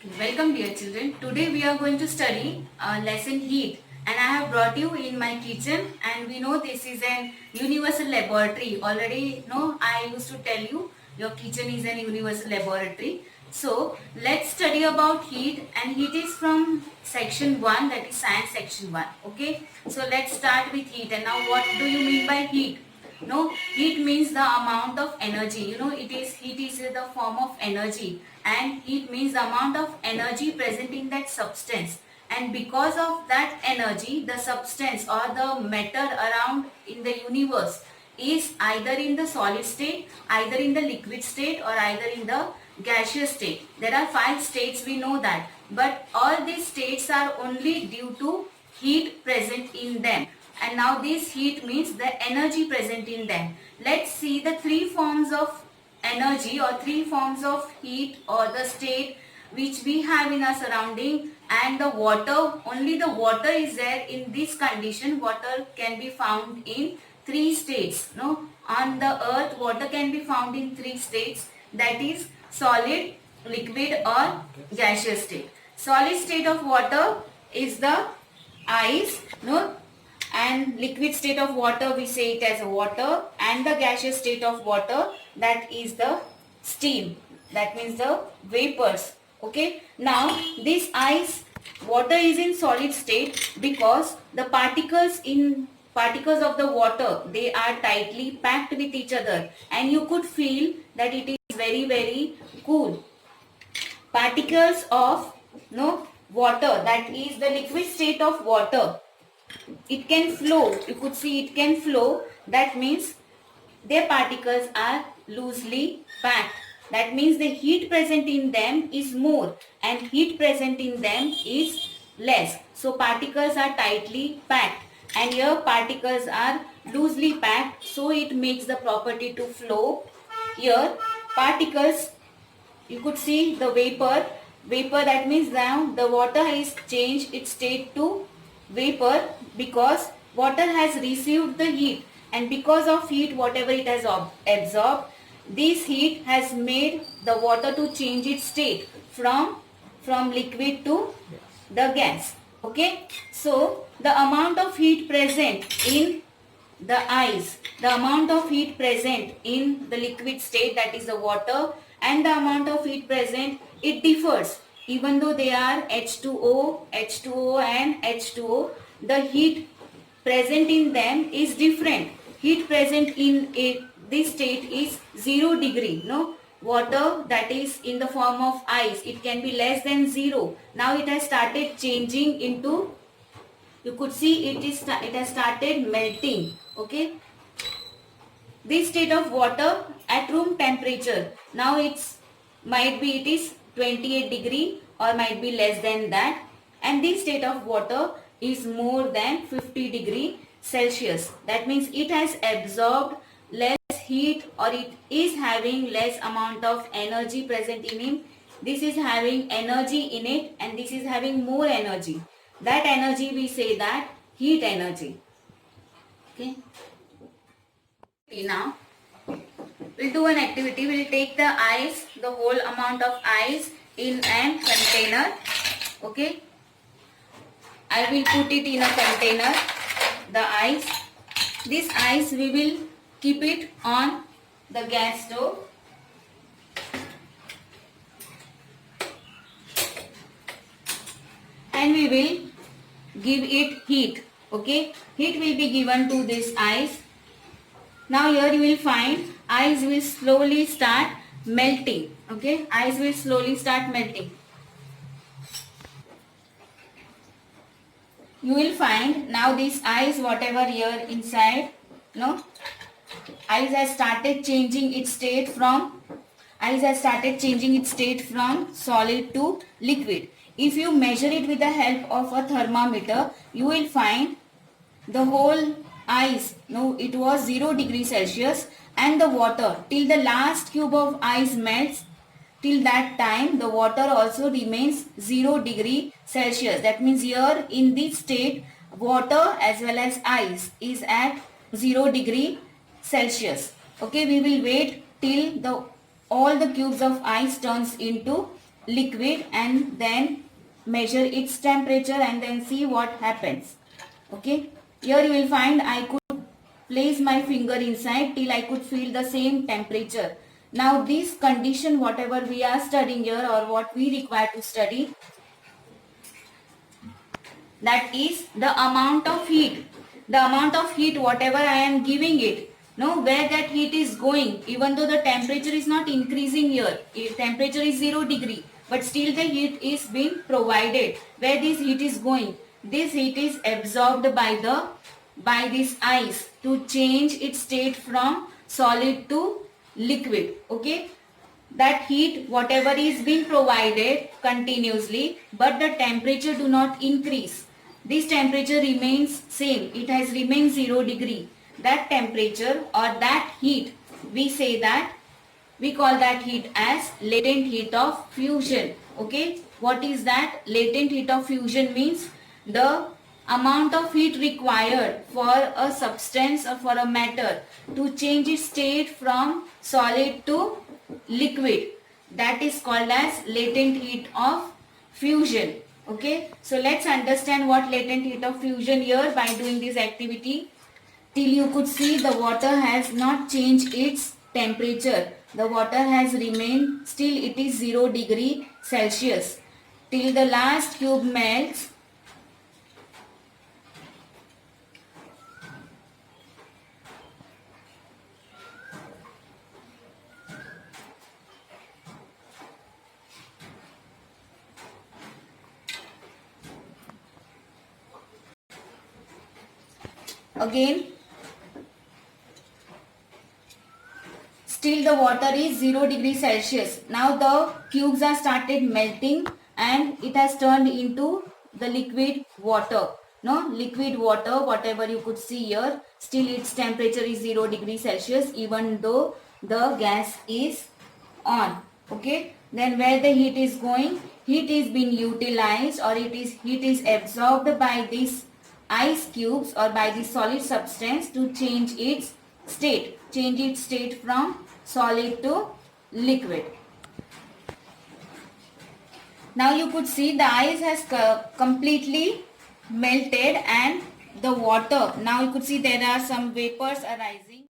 Welcome dear children. Today we are going to study lesson heat and I have brought you in my kitchen and we know this is an universal laboratory. Already I used to tell you your kitchen is an universal laboratory. So let's study about heat and heat is from section 1, that is science section 1. Okay. So let's start with heat. And now what do you mean by heat? No, heat means the amount of energy. Heat is the form of energy, and heat means the amount of energy present in that substance. And because of that energy, the substance or the matter around in the universe is either in the solid state, either in the liquid state, or either in the gaseous state. There are 5 states, we know that, but all these states are only due to heat present in them. And now this heat means the energy present in them. Let's see the 3 forms of energy or 3 forms of heat or the state which we have in our surrounding. And the water, only the water is there in this condition. Water can be found in 3 states. On the earth, water can be found in 3 states, that is solid, liquid or gaseous state. Solid state of water is the ice, and liquid state of water we say it as water, and the gaseous state of water, that is the steam, that means the vapors. Okay, now this ice, water is in solid state because the particles of the water, they are tightly packed with each other, and you could feel that it is very very cool. Particles of water, that is the liquid state of water, it can flow. You could see it can flow. That means their particles are loosely packed. That means the heat present in them is more and heat present in them is less. So particles are tightly packed and here particles are loosely packed. So it makes the property to flow. Here particles, you could see the vapor, that means now the water has changed its state to vapor because water has received the heat, and because of heat, whatever it has absorbed, this heat has made the water to change its state from liquid to the gas. Okay, so the amount of heat present in the ice, the amount of heat present in the liquid state, that is the water, and the amount of heat present, it differs. Even though they are H2O and H2O, the heat present in them is different. Heat present in this state is 0 degree. Water that is in the form of ice, it can be less than 0. Now it has started changing into, you could see it has started melting. Okay, this state of water at room temperature, now it is 28 degree or might be less than that, and this state of water is more than 50 degree Celsius. That means it has absorbed less heat or it is having less amount of energy present in it. This is having energy in it and this is having more energy. That energy we say that heat energy. Okay. Now we'll do an activity. We'll take the ice, the whole amount of ice in an container. Okay, I will put it in a container, the ice. This ice we will keep it on the gas stove. And we will give it heat. Okay, heat will be given to this ice. Now here you will find ice will slowly start melting. Okay, ice will slowly start melting. You will find now this ice, whatever here inside, ice has started changing its state from solid to liquid. If you measure it with the help of a thermometer, you will find the whole ice, it was 0 degree Celsius, and the water, till the last cube of ice melts, till that time the water also remains 0 degree Celsius. That means here in this state, water as well as ice is at 0 degree Celsius. Okay, we will wait till all the cubes of ice turns into liquid and then measure its temperature and then see what happens. Okay, here you will find I could place my finger inside till I could feel the same temperature. Now this condition whatever we are studying here or what we require to study, that is the amount of heat. The amount of heat whatever I am giving it, no, where that heat is going, even though the temperature is not increasing here, temperature is 0 degree, but still the heat is being provided. Where this heat is going, this heat is absorbed by this ice to change its state from solid to liquid. Okay, that heat whatever is being provided continuously, but the temperature do not increase. This temperature remains same, it has remained 0 degree. That temperature or that heat, we say that, we call that heat as latent heat of fusion. Okay, what is that? Latent heat of fusion means the amount of heat required for a substance or for a matter to change its state from solid to liquid, that is called as latent heat of fusion. Okay, so let's understand what latent heat of fusion here by doing this activity. Till you could see the water has not changed its temperature, the water has remained still, it is 0 degree Celsius till the last cube melts. Again, still the water is 0 degree Celsius. Now the cubes are started melting and it has turned into the liquid water. No, liquid water whatever you could see here, still its temperature is 0 degree Celsius even though the gas is on. Okay, then where the heat is going, heat is being utilized or heat is absorbed by this ice cubes or by the solid substance to change its state from solid to liquid. Now you could see the ice has completely melted and the water, now you could see there are some vapors arising.